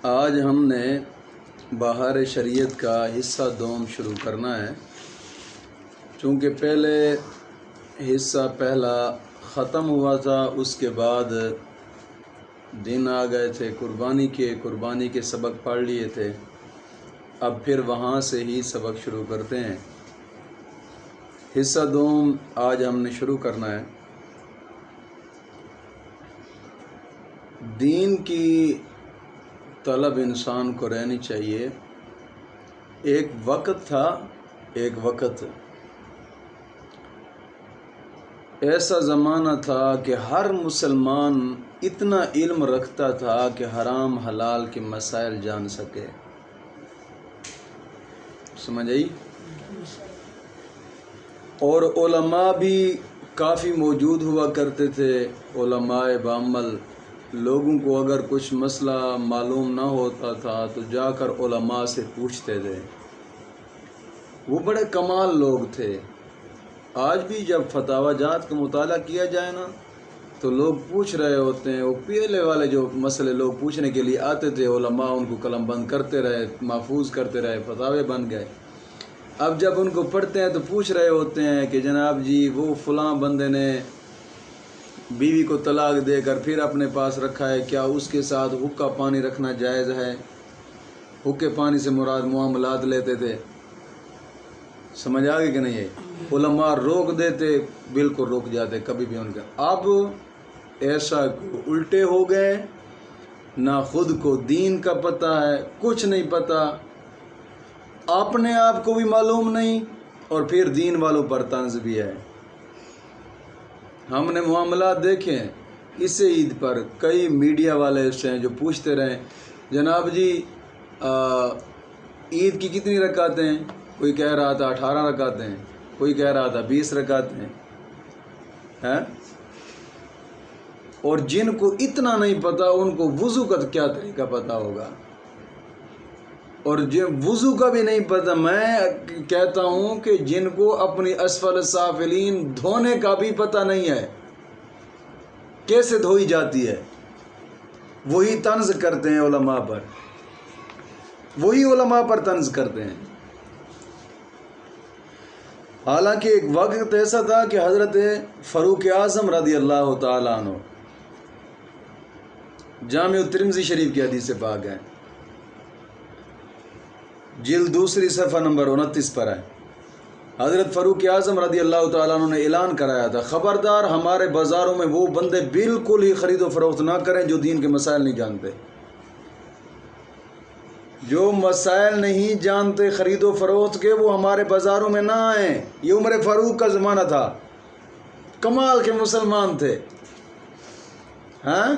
آج ہم نے بہار شریعت کا حصہ دوم شروع کرنا ہے، چونکہ پہلے حصہ پہلا ختم ہوا تھا، اس کے بعد دن آ گئے تھے قربانی کے سبق پڑھ لیے تھے۔ اب پھر وہاں سے ہی سبق شروع کرتے ہیں۔ حصہ دوم آج ہم نے شروع کرنا ہے۔ دین کی طلب انسان کو رہنی چاہیے۔ ایک وقت ایسا زمانہ تھا کہ ہر مسلمان اتنا علم رکھتا تھا کہ حرام حلال کے مسائل جان سکے۔ سمجھ آئی؟ اور علماء بھی کافی موجود ہوا کرتے تھے۔ علماء بعمل لوگوں کو اگر کچھ مسئلہ معلوم نہ ہوتا تھا تو جا کر علماء سے پوچھتے تھے۔ وہ بڑے کمال لوگ تھے۔ آج بھی جب فتاوی جات کا مطالعہ کیا جائے نا تو لوگ پوچھ رہے ہوتے ہیں۔ وہ پہلے والے جو مسئلے لوگ پوچھنے کے لیے آتے تھے، علماء ان کو قلم بند کرتے رہے، محفوظ کرتے رہے، فتاوے بن گئے۔ اب جب ان کو پڑھتے ہیں تو پوچھ رہے ہوتے ہیں کہ جناب جی وہ فلاں بندے نے بیوی کو طلاق دے کر پھر اپنے پاس رکھا ہے، کیا اس کے ساتھ حقہ پانی رکھنا جائز ہے؟ حقے پانی سے مراد معاملات لیتے تھے۔ سمجھ آ گئی کہ نہیں ہے؟ علماء روک دیتے، بالکل روک جاتے کبھی بھی ان کا۔ اب ایسا الٹے ہو گئے، نہ خود کو دین کا پتہ ہے، کچھ نہیں پتہ، اپنے آپ کو بھی معلوم نہیں، اور پھر دین والوں پر طنز بھی ہے۔ ہم نے معاملات دیکھے اس عید پر، کئی میڈیا والے ایسے ہیں جو پوچھتے رہے جناب جی عید کی کتنی رکعتیں ہیں؟ کوئی کہہ رہا تھا 18 رکعتیں، کوئی کہہ رہا تھا 20 رکعتیں ہیں۔ اور جن کو اتنا نہیں پتہ ان کو وضو کا کیا طریقہ پتہ ہوگا، اور جن وضو کا بھی نہیں پتہ، میں کہتا ہوں کہ جن کو اپنی اسفل سافلین دھونے کا بھی پتہ نہیں ہے کیسے دھوئی جاتی ہے، وہی طنز کرتے ہیں علماء پر، وہی علماء پر طنز کرتے ہیں۔ حالانکہ ایک وقت ایسا تھا کہ حضرت فاروق اعظم رضی اللہ تعالیٰ عنہ، جامع ترمذی شریف کی حدیث پاک ہے، جلد 2 صفحہ نمبر 29 پر ہے۔ حضرت فاروق اعظم رضی اللہ تعالیٰ عنہ نے اعلان کرایا تھا، خبردار ہمارے بازاروں میں وہ بندے بالکل ہی خرید و فروخت نہ کریں جو دین کے مسائل نہیں جانتے۔ جو مسائل نہیں جانتے خرید و فروخت کے، وہ ہمارے بازاروں میں نہ آئیں۔ یہ عمر فاروق کا زمانہ تھا، کمال کے مسلمان تھے۔ ہاں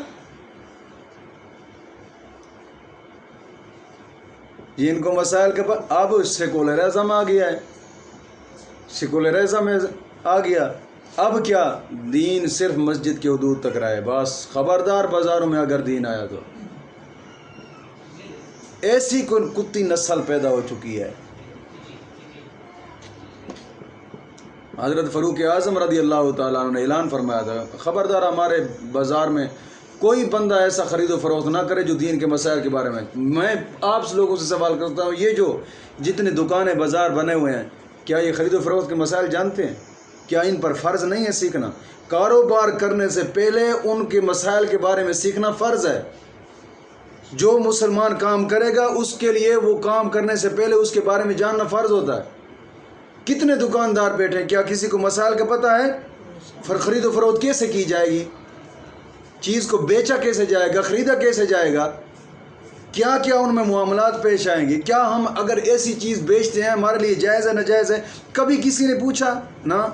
جن کو مسائل کے بعد اب سیکولرزم آ گیا ہے، سیکولرزم آ گیا۔ اب کیا دین صرف مسجد کے حدود تک رہے، بس خبردار بازاروں میں اگر دین آیا تو ایسی کوئی کتی نسل پیدا ہو چکی ہے۔ حضرت فاروق اعظم رضی اللہ تعالیٰ عنہ نے اعلان فرمایا تھا، خبردار ہمارے بازار میں کوئی بندہ ایسا خرید و فروخت نہ کرے جو دین کے مسائل کے بارے میں۔ میں آپ لوگوں سے سوال کرتا ہوں، یہ جو جتنے دکانیں بازار بنے ہوئے ہیں، کیا یہ خرید و فروخت کے مسائل جانتے ہیں؟ کیا ان پر فرض نہیں ہے سیکھنا؟ کاروبار کرنے سے پہلے ان کے مسائل کے بارے میں سیکھنا فرض ہے۔ جو مسلمان کام کرے گا اس کے لیے وہ کام کرنے سے پہلے اس کے بارے میں جاننا فرض ہوتا ہے۔ کتنے دکاندار بیٹھے ہیں، کیا کسی کو مسائل کا پتہ ہے؟ خرید و فروخت کیسے کی جائے گی، چیز کو بیچا کیسے جائے گا، خریدا کیسے جائے گا، کیا کیا ان میں معاملات پیش آئیں گے، کیا ہم اگر ایسی چیز بیچتے ہیں ہمارے لیے جائز ہے ناجائز ہے، کبھی کسی نے پوچھا نا؟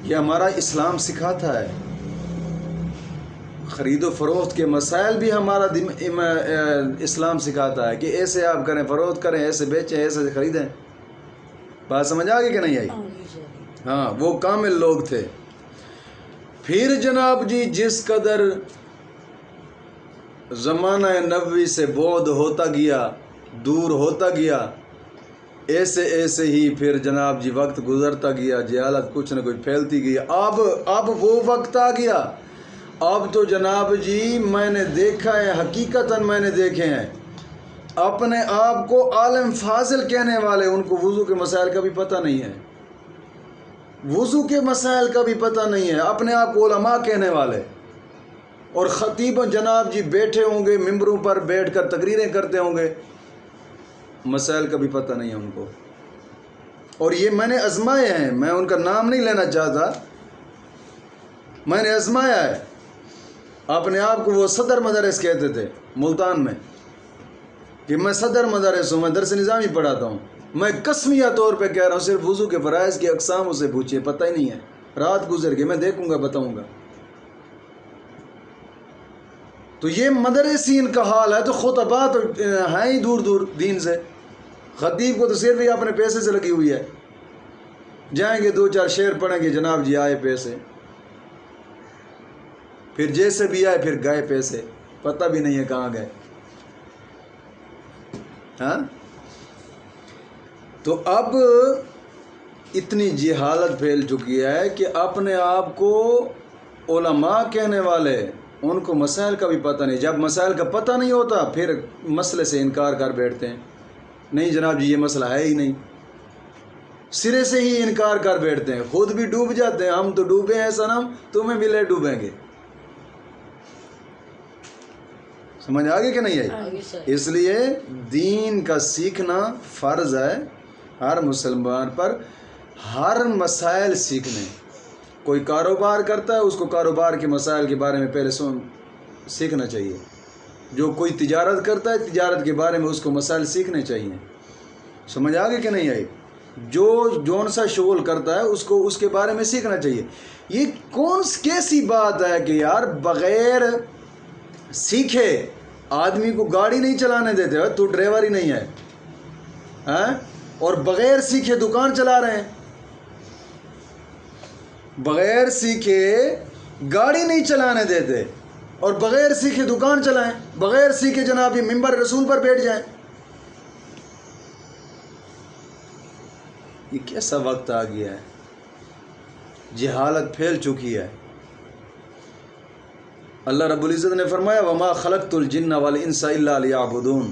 یہ ہمارا اسلام سکھاتا ہے۔ خرید و فروخت کے مسائل بھی ہمارا اسلام سکھاتا ہے کہ ایسے آپ کریں، فروخت کریں، ایسے بیچیں، ایسے خریدیں۔ بات سمجھ آ گئی کہ نہیں آئی؟ ہاں، وہ کامل لوگ تھے۔ پھر جناب جی جس قدر زمانہ نبوی سے بعد ہوتا گیا، دور ہوتا گیا، ایسے ایسے ہی پھر جناب جی وقت گزرتا گیا، جہالت کچھ نہ کچھ پھیلتی گئی۔ اب وہ وقت آ گیا، اب تو جناب جی میں نے دیکھا ہے، حقیقتاً میں نے دیکھے ہیں اپنے آپ کو عالم فاضل کہنے والے، ان کو وضو کے مسائل کا بھی پتہ نہیں ہے، وضو کے مسائل کا بھی پتہ نہیں ہے، اپنے آپ کو علماء کہنے والے، اور خطیب جناب جی بیٹھے ہوں گے ممبروں پر بیٹھ کر تقریریں کرتے ہوں گے، مسائل کا بھی پتہ نہیں ہے ان کو۔ اور یہ میں نے آزمائے ہیں، میں ان کا نام نہیں لینا چاہتا، میں نے آزمایا ہے۔ اپنے آپ کو وہ صدر مدارس کہتے تھے ملتان میں کہ میں صدر مدارس ہوں، میں درس نظامی پڑھاتا ہوں، میں قسمیہ طور پہ کہہ رہا ہوں، صرف وضو کے فرائض کی اقسام اسے پوچھیے، پتہ ہی نہیں ہے، رات گزر گئی، میں دیکھوں گا بتاؤں گا۔ تو یہ مدرسین کا حال ہے، تو خطبہ تو ہیں ہی دور دور دین سے، خطیب کو تو صرف ہی اپنے پیسے سے لگی ہوئی ہے، جائیں گے 2-4 شعر پڑھیں گے، جناب جی آئے پیسے، پھر جیسے بھی آئے پھر گئے پیسے، پتہ بھی نہیں ہے کہاں گئے۔ ہاں تو اب اتنی جہالت پھیل چکی ہے کہ اپنے آپ کو علماء کہنے والے، ان کو مسائل کا بھی پتہ نہیں، جب مسائل کا پتہ نہیں ہوتا پھر مسئلے سے انکار کر بیٹھتے ہیں، نہیں جناب جی یہ مسئلہ ہے ہی نہیں، سرے سے ہی انکار کر بیٹھتے ہیں، خود بھی ڈوب جاتے ہیں، ہم تو ڈوبے ہیں صنم، تمہیں بھی لے ڈوبیں گے۔ سمجھ آگے کہ نہیں آئی؟ اس لیے دین کا سیکھنا فرض ہے ہر مسلمان پر، ہر مسائل سیکھنے۔ کوئی کاروبار کرتا ہے، اس کو کاروبار کے مسائل کے بارے میں پہلے سیکھنا چاہیے، جو کوئی تجارت کرتا ہے تجارت کے بارے میں اس کو مسائل سیکھنے چاہیے۔ سمجھ آگے کہ نہیں آئی؟ جون سا شغل کرتا ہے اس کو اس کے بارے میں سیکھنا چاہیے۔ یہ کیسی بات ہے کہ یار بغیر سیکھے آدمی کو گاڑی نہیں چلانے دیتے، تو ڈرائیور ہی نہیں ہے، اور بغیر سیکھے دکان چلا رہے ہیں، بغیر سیکھے گاڑی نہیں چلانے دیتے اور بغیر سیکھے دکان چلائیں، بغیر سیکھے جناب یہ ممبر رسول پر بیٹھ جائیں۔ یہ کیسا وقت آ گیا ہے، جہالت پھیل چکی ہے۔ اللہ رب العزت نے فرمایا وما خلقت الجن والانس الا لیعبدون،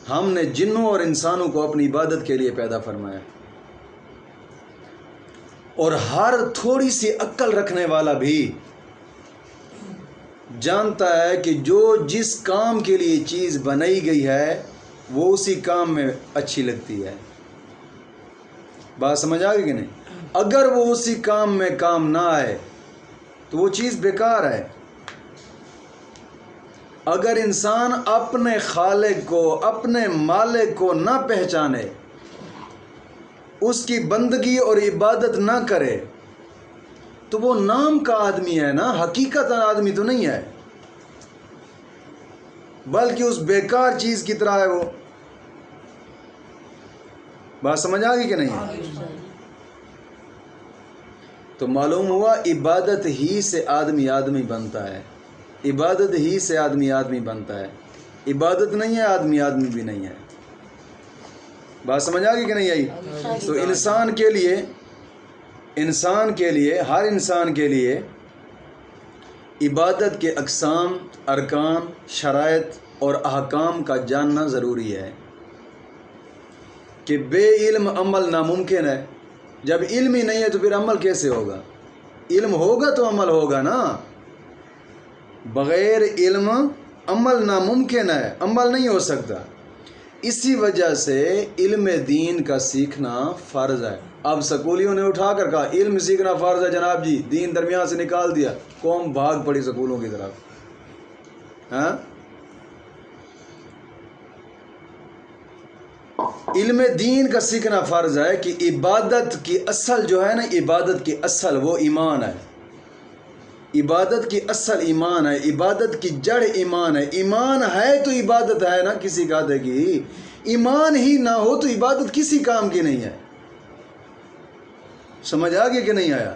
ہم نے جنوں اور انسانوں کو اپنی عبادت کے لیے پیدا فرمایا، اور ہر تھوڑی سی عقل رکھنے والا بھی جانتا ہے کہ جو جس کام کے لیے چیز بنائی گئی ہے وہ اسی کام میں اچھی لگتی ہے۔ بات سمجھ آ گئی کہ نہیں؟ اگر وہ اسی کام میں کام نہ آئے تو وہ چیز بیکار ہے۔ اگر انسان اپنے خالق کو، اپنے مالک کو نہ پہچانے، اس کی بندگی اور عبادت نہ کرے تو وہ نام کا آدمی ہے نا، حقیقت آدمی تو نہیں ہے، بلکہ اس بیکار چیز کی طرح ہے وہ۔ بات سمجھ آ گئی کہ نہیں؟ تو معلوم ہوا عبادت ہی سے آدمی بنتا ہے، عبادت ہی سے آدمی بنتا ہے، عبادت نہیں ہے آدمی بھی نہیں ہے۔ بات سمجھ آ گئی کہ نہیں آئی؟ تو انسان کے لیے ہر انسان کے لیے عبادت کے اقسام، ارکان، شرائط اور احکام کا جاننا ضروری ہے کہ بے علم عمل ناممکن ہے۔ جب علم ہی نہیں ہے تو پھر عمل کیسے ہوگا؟ علم ہوگا تو عمل ہوگا نا، بغیر علم عمل ناممکن ہے، عمل نہیں ہو سکتا۔ اسی وجہ سے علم دین کا سیکھنا فرض ہے۔ اب سکولیوں نے اٹھا کر کہا علم سیکھنا فرض ہے جناب جی، دین درمیان سے نکال دیا، قوم بھاگ پڑی سکولوں کی طرف۔ ہاں علم دین کا سیکھنا فرض ہے کہ عبادت کی اصل جو ہے نا، عبادت کی اصل وہ ایمان ہے، عبادت کی اصل ایمان ہے، عبادت کی جڑ ایمان ہے۔ ایمان ہے تو عبادت ہے نا کسی کادے کی، ایمان ہی نہ ہو تو عبادت کسی کام کی نہیں ہے۔ سمجھ آگے کہ نہیں آیا؟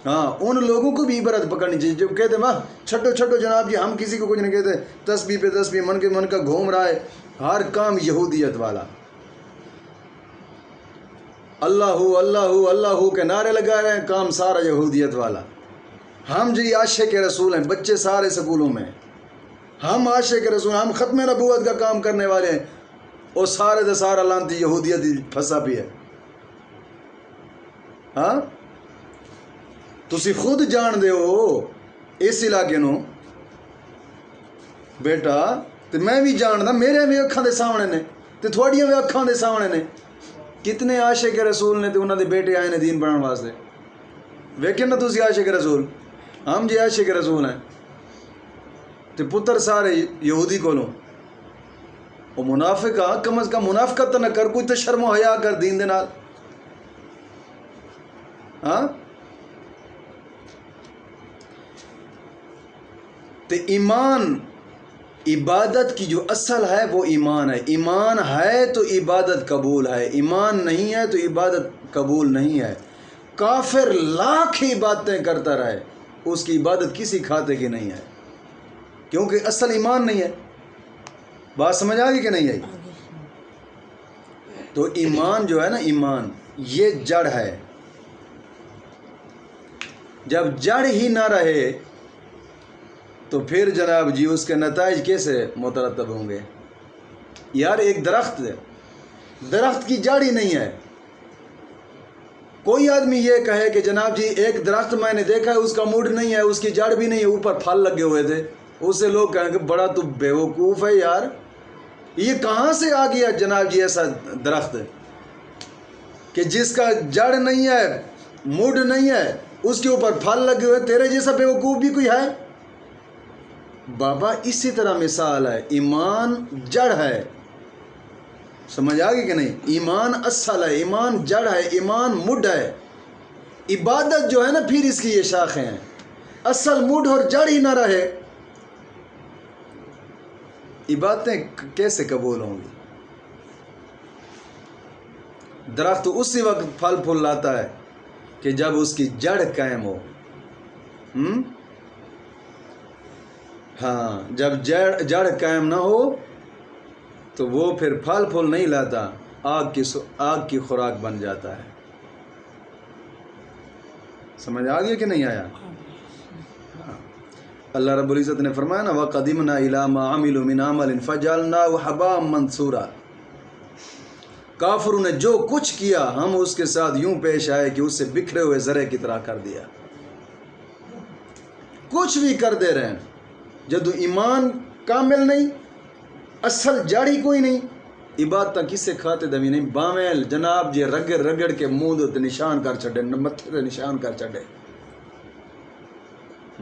ہاں ان لوگوں کو بھی عبرت پکڑنی چاہیے جو کہتے ہیں چھٹو جناب جی، ہم کسی کو کچھ نہیں کہتے، تسبیح پہ تسبیح من کا گھوم رہا ہے، ہر کام یہودیت والا، اللہ اللہ اللہ کے نعرے لگا رہے ہیں، کام سارا یہودیت والا۔ ہم جی عاشق رسول ہیں، بچے سارے سکولوں میں ہم عاشق رسول، ہم ختم نبوت کا کام کرنے والے ہیں، اور سارے دے سارا لانتی یہودیت پھنسا پی ہے. ہاں تسی خود جان دے ہو اس علاقے نو بیٹا، تو میں بھی جاندا، میرے بھی اکھاں دے سامنے نے تے تھوڑیاں بھی اکھاں دے سامنے نے کتنے عاشق رسول نے تے انہاں دے بیٹے آئے نے دین بنان واسطے. ویکھے نا تسی عاشق رسول، ہم جی عاشق رسول ہیں تے پتر سارے یہودی کولوں. او منافق آ، کم از کم منافقت نہ کر، کوئی تے شرم و حیا کر دین دے نال. ہاں تے ایمان، عبادت کی جو اصل ہے وہ ایمان ہے. ایمان ہے تو عبادت قبول ہے، ایمان نہیں ہے تو عبادت قبول نہیں ہے. کافر لاکھ عبادتیں کرتا رہے، اس کی عبادت کسی کھاتے کی نہیں ہے، کیونکہ اصل ایمان نہیں ہے. بات سمجھ آ گئی کہ نہیں آئی؟ تو ایمان جو ہے نا، ایمان یہ جڑ ہے. جب جڑ ہی نہ رہے تو پھر جناب جی اس کے نتائج کیسے مترتب ہوں گے؟ یار ایک درخت کی جڑ ہی نہیں ہے. کوئی آدمی یہ کہے کہ جناب جی ایک درخت میں نے دیکھا ہے، اس کا موڈ نہیں ہے، اس کی جڑ بھی نہیں ہے، اوپر پھل لگے ہوئے تھے، اس سے لوگ کہیں کہ بڑا تو بیوقوف ہے یار، یہ کہاں سے آ گیا جناب جی ایسا درخت کہ جس کا جڑ نہیں ہے، موڈ نہیں ہے، اس کے اوپر پھل لگے ہوئے، تیرے جیسا بیوقوف بھی کوئی ہے؟ بابا اسی طرح مثال ہے، ایمان جڑ ہے. سمجھ آ گئی کہ نہیں؟ ایمان اصل ہے، ایمان جڑ ہے، ایمان مڈ ہے. عبادت جو ہے نا پھر اس کی یہ شاخیں ہیں. اصل مڈ اور جڑ ہی نہ رہے، عبادتیں کیسے قبول ہوں گی؟ درخت اسی وقت پھل پھول لاتا ہے کہ جب اس کی جڑ قائم ہو. ہاں جب جڑ قائم نہ ہو تو وہ پھر پھل پھول نہیں لاتا، آگ کی خوراک بن جاتا ہے. سمجھ آ گیا کہ نہیں آیا؟ اللہ رب العزت نے فرمایا نا وَقَدِمْنَا إِلَىٰ مَا عَمِلُوا مِنْ عَمَلٍ فَجَعَلْنَاهُ هَبَاءً مَنْثُورًا. کافروں نے جو کچھ کیا ہم اس کے ساتھ یوں پیش آئے کہ اس سے بکھرے ہوئے ذرے کی طرح کر دیا. کچھ بھی کر دے رہے ہیں، جب ایمان کامل نہیں، اصل جاڑی کوئی نہیں، عبادت کسے کھاتے دمی نہیں. بامیل جناب جی رگڑ رگڑ کے منہ دے نشان کر چھڑے، متھے تے نشان کر چھڑے،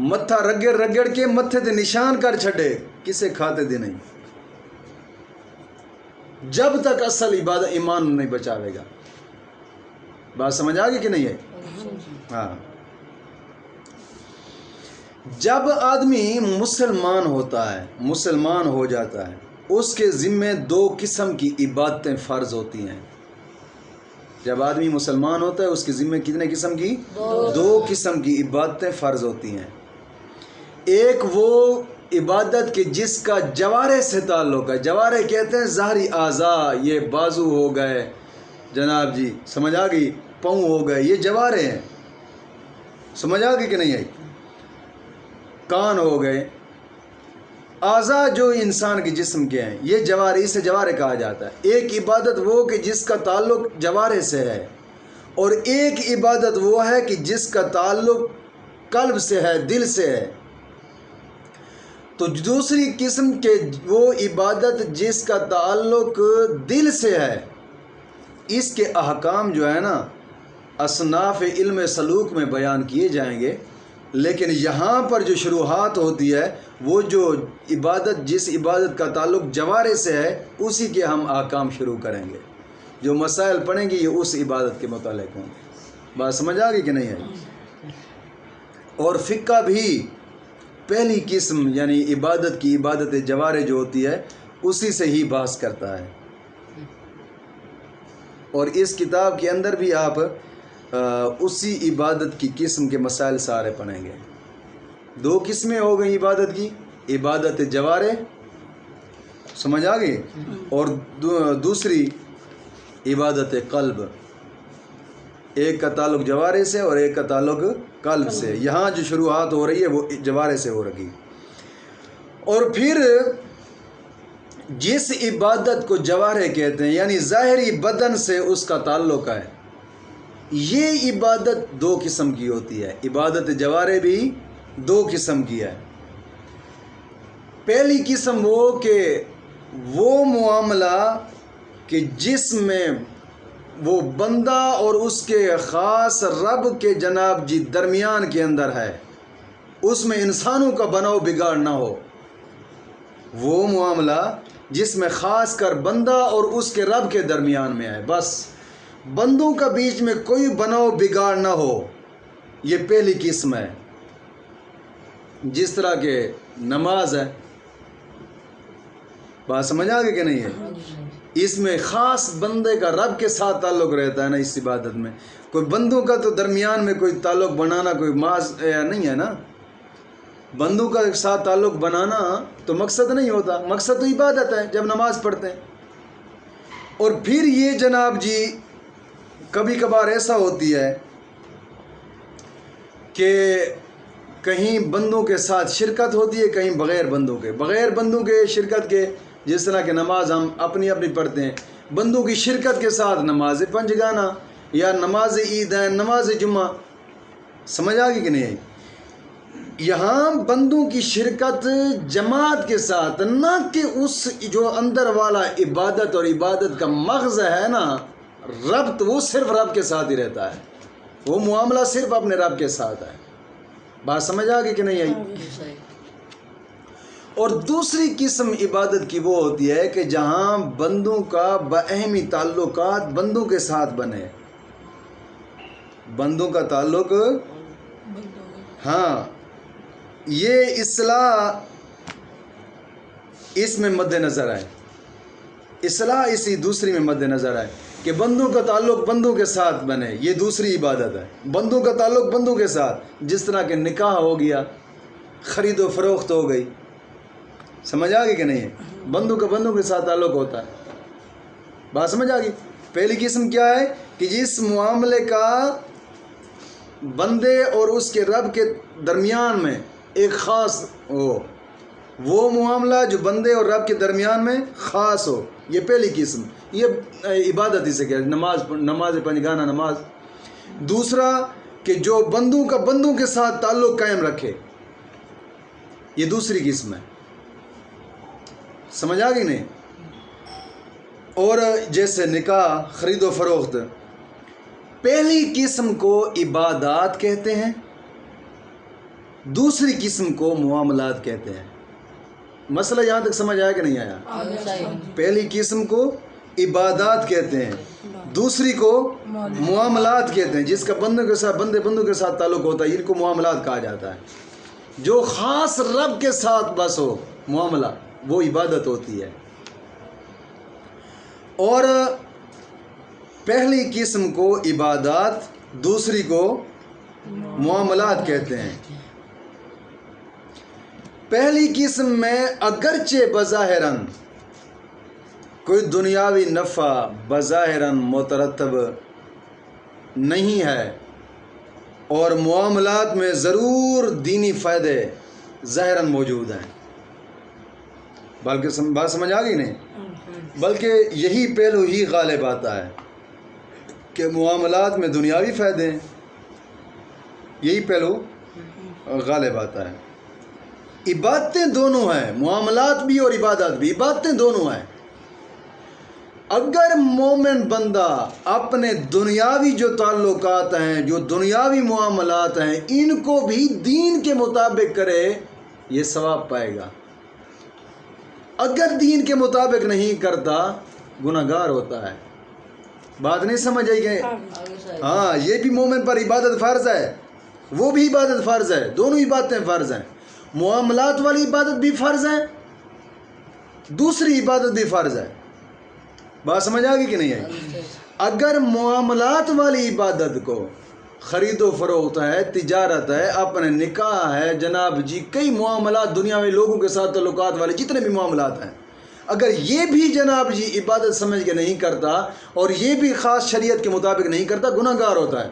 متھا رگڑ رگڑ کے متھے تے نشان کر چھڑے، کسے کھاتے دے نہیں، جب تک اصل عبادت ایمان نہیں بچاوے گا. بات سمجھ آ گئی کہ نہیں ہے؟ ہاں جب آدمی مسلمان ہوتا ہے، مسلمان ہو جاتا ہے، اس کے ذمے دو قسم کی عبادتیں فرض ہوتی ہیں. جب آدمی مسلمان ہوتا ہے اس کے ذمے کتنے قسم کی؟ دو قسم کی عبادتیں فرض ہوتی ہیں. ایک وہ عبادت کہ جس کا جوارے سے تعلق ہے. جوارے کہتے ہیں ظاہری اعضاء، یہ بازو ہو گئے جناب جی، سمجھ آ گئی، پاؤں ہو گئے، یہ جوارے ہیں. سمجھ آ گئی کہ نہیں آئی؟ کان ہو گئے، اعضاء جو انسان کے جسم کے ہیں، یہ جوارے، اسے جوارے کہا جاتا ہے. ایک عبادت وہ کہ جس کا تعلق جوارے سے ہے، اور ایک عبادت وہ ہے کہ جس کا تعلق قلب سے ہے، دل سے ہے. تو دوسری قسم کے وہ عبادت جس کا تعلق دل سے ہے، اس کے احکام جو ہے نا اصناف علم سلوک میں بیان کیے جائیں گے. لیکن یہاں پر جو شروحات ہوتی ہے وہ جو عبادت، جس عبادت کا تعلق جوارے سے ہے، اسی کے ہم احکام شروع کریں گے. جو مسائل پڑھیں گے یہ اس عبادت کے متعلق ہوں گے. بات سمجھ آ گئی کہ نہیں ہے؟ اور فقہ بھی پہلی قسم یعنی عبادت کی، عبادت جوارے جو ہوتی ہے، اسی سے ہی بحث کرتا ہے. اور اس کتاب کے اندر بھی آپ اسی عبادت کی قسم کے مسائل سارے پڑھیں گے. دو قسمیں ہو گئی عبادت کی، عبادت جوارے، سمجھ آ گئی، اور دوسری عبادت قلب. ایک کا تعلق جوارے سے اور ایک کا تعلق قلب سے. یہاں جو شروعات ہو رہی ہے وہ جوارے سے ہو رہی. اور پھر جس عبادت کو جوارے کہتے ہیں یعنی ظاہری بدن سے اس کا تعلق ہے، یہ عبادت دو قسم کی ہوتی ہے. عبادت جوارے بھی دو قسم کی ہے. پہلی قسم وہ معاملہ کہ جس میں وہ بندہ اور اس کے خاص رب کے جناب جی درمیان کے اندر ہے، اس میں انسانوں کا بناؤ بگاڑ نہ ہو. وہ معاملہ جس میں خاص کر بندہ اور اس کے رب کے درمیان میں ہے، بس بندوں کا بیچ میں کوئی بناؤ بگاڑ نہ ہو، یہ پہلی قسم ہے. جس طرح کہ نماز ہے، بات سمجھ آ گئی کہ نہیں ہے؟ اس میں خاص بندے کا رب کے ساتھ تعلق رہتا ہے نا. اس عبادت میں کوئی بندوں کا تو درمیان میں کوئی تعلق بنانا کوئی نہیں ہے نا. بندوں کا ساتھ تعلق بنانا تو مقصد نہیں ہوتا، مقصد تو عبادت ہے جب نماز پڑھتے ہیں. اور پھر یہ جناب جی کبھی کبھار ایسا ہوتی ہے کہ کہیں بندوں کے ساتھ شرکت ہوتی ہے، کہیں بغیر بندوں کے شرکت کے. جس طرح کہ نماز ہم اپنی پڑھتے ہیں، بندوں کی شرکت کے ساتھ نماز پنجگانہ یا نماز عیدین، نماز جمعہ. سمجھ آ گئی کہ نہیں؟ یہاں بندوں کی شرکت جماعت کے ساتھ، نہ کہ اس جو اندر والا عبادت اور عبادت کا مغز ہے نا، ربط وہ صرف رب کے ساتھ ہی رہتا ہے. وہ معاملہ صرف اپنے رب کے ساتھ ہے. بات سمجھ آ گئی کہ نہیں آئی؟ اور دوسری قسم عبادت کی وہ ہوتی ہے کہ جہاں بندوں کا باہمی تعلقات بندوں کے ساتھ بنے. بندوں کا تعلق، ہاں، یہ اصلاح اس میں مد نظر ہے. اصلاح اسی دوسری میں مد نظر ہے کہ بندوں کا تعلق بندوں کے ساتھ بنے. یہ دوسری عبادت ہے، بندوں کا تعلق بندوں کے ساتھ. جس طرح کہ نکاح ہو گیا، خرید و فروخت ہو گئی. سمجھ آ گئی کہ نہیں ہے؟ بندوں کا بندوں کے ساتھ تعلق ہوتا ہے. بات سمجھ آ گئی؟ پہلی قسم کیا ہے کہ جس معاملے کا بندے اور اس کے رب کے درمیان میں ایک خاص ہو، وہ معاملہ جو بندے اور رب کے درمیان میں خاص ہو، یہ پہلی قسم. یہ عبادت ہی سے کیا، نماز پنجگانہ نماز. دوسرا کہ جو بندوں کا بندوں کے ساتھ تعلق قائم رکھے، یہ دوسری قسم ہے. سمجھ آ گئی نہیں؟ اور جیسے نکاح، خرید و فروخت، پہلی قسم کو عبادات کہتے ہیں، دوسری قسم کو معاملات کہتے ہیں. مسئلہ یہاں تک سمجھ آیا کہ نہیں آیا؟ پہلی قسم کو عبادات کہتے ہیں، دوسری کو معاملات کہتے ہیں. جس کا بندوں کے ساتھ تعلق ہوتا ہے، ان کو معاملات کہا جاتا ہے. جو خاص رب کے ساتھ بس ہو معاملہ، وہ عبادت ہوتی ہے. اور پہلی قسم کو عبادات، دوسری کو معاملات کہتے ہیں. پہلی قسم میں اگرچہ بظاہراً کوئی دنیاوی نفع بظاہراً مترتب نہیں ہے، اور معاملات میں ضرور دینی فائدے ظاہراً موجود ہیں. بلکہ بات سمجھ آ گئی نہیں؟ بلکہ یہی پہلو ہی غالب آتا ہے کہ معاملات میں دنیاوی فائدے ہیں. یہی پہلو غالب آتا ہے. عبادتیں دونوں ہیں، معاملات بھی اور عبادات بھی. عبادتیں دونوں ہیں. اگر مومن بندہ اپنے دنیاوی جو تعلقات ہیں، جو دنیاوی معاملات ہیں، ان کو بھی دین کے مطابق کرے، یہ ثواب پائے گا. اگر دین کے مطابق نہیں کرتا، گناہگار ہوتا ہے. بات نہیں سمجھ آئی کہ؟ ہاں، یہ بھی مومن پر عبادت فرض ہے، وہ بھی عبادت فرض ہے. دونوں عبادتیں فرض ہیں. معاملات والی عبادت بھی فرض ہے، دوسری عبادت بھی فرض ہے. بات سمجھ آ گئی کہ نہیں ہے؟ اگر معاملات والی عبادت کو، خرید و فروخت ہے، تجارت ہے، اپنے نکاح ہے، جناب جی کئی معاملات دنیا میں لوگوں کے ساتھ تعلقات والے جتنے بھی معاملات ہیں، اگر یہ بھی جناب جی عبادت سمجھ کے نہیں کرتا اور یہ بھی خاص شریعت کے مطابق نہیں کرتا، گناہ گار ہوتا ہے۔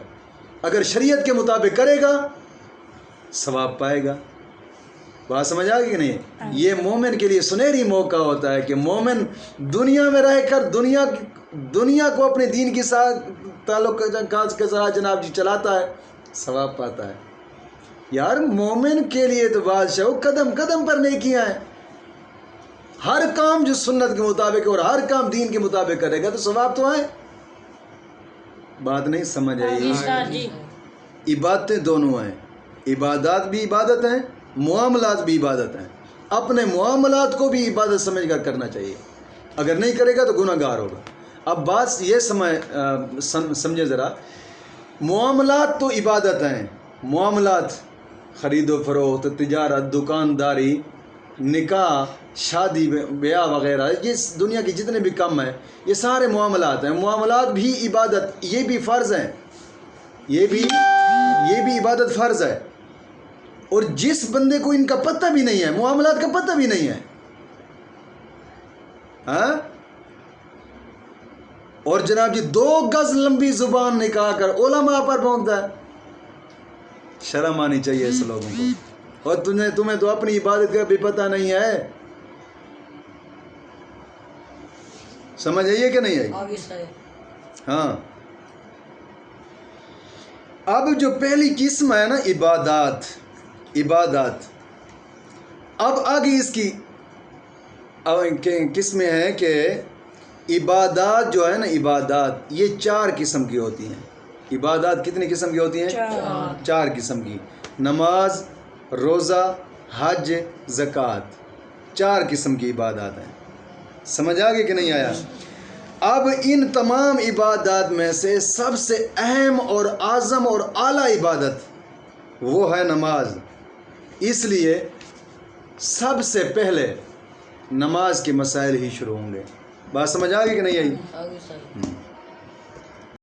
اگر شریعت کے مطابق کرے گا ثواب پائے گا۔ بات سمجھ آ گئی کہ نہیں؟ یہ مومن کے لیے سنہری موقع ہوتا ہے کہ مومن دنیا میں رہ کر دنیا کو اپنے دین کے ساتھ تعلق کے ساتھ جناب جی چلاتا ہے، ثواب پاتا ہے۔ یار مومن کے لیے تو بادشاہ قدم قدم پر نیکیاں ہیں، ہر کام جو سنت کے مطابق اور ہر کام دین کے مطابق کرے گا تو ثواب تو آئے۔ بات نہیں سمجھ آئی؟ عبادتیں دونوں ہیں، عبادات بھی عبادت ہیں، معاملات بھی عبادت ہیں۔ اپنے معاملات کو بھی عبادت سمجھ کر کرنا چاہیے، اگر نہیں کرے گا تو گناہ گار ہوگا۔ اب بات یہ سمجھے ذرا، معاملات تو عبادت ہیں، معاملات خرید و فروخت، تجارت، دکانداری، نکاح، شادی بیاہ وغیرہ، یہ دنیا کے جتنے بھی کام ہیں یہ سارے معاملات ہیں۔ معاملات بھی عبادت، یہ بھی فرض ہیں، یہ بھی عبادت فرض ہے۔ اور جس بندے کو ان کا پتہ بھی نہیں ہے، معاملات کا پتہ بھی نہیں ہے، ہاں، اور جناب جی 2 گز لمبی زبان نکال کر علماء پر بھونکتا ہے، شرم آنی چاہیے ایسے لوگوں کو۔ اور تمہیں تو اپنی عبادت کا بھی پتہ نہیں ہے، سمجھ آئیے کہ نہیں آئی؟ ہاں، اب جو پہلی قسم ہے نا عبادات، اب آگے اس کی قسمیں ہیں کہ عبادات جو ہے نا، عبادات یہ 4 قسم کی ہوتی ہیں۔ عبادات کتنی قسم کی ہوتی ہیں؟ 4 قسم کی۔ نماز، روزہ، حج، زکوٰۃ، 4 قسم کی عبادات ہیں۔ سمجھ آگے کہ نہیں آیا؟ اب ان تمام عبادات میں سے سب سے اہم اور اعظم اور اعلیٰ عبادت وہ ہے نماز۔ اس لیے سب سے پہلے نماز کے مسائل ہی شروع ہوں گے۔ بات سمجھ آ گئی کہ نہیں آئی؟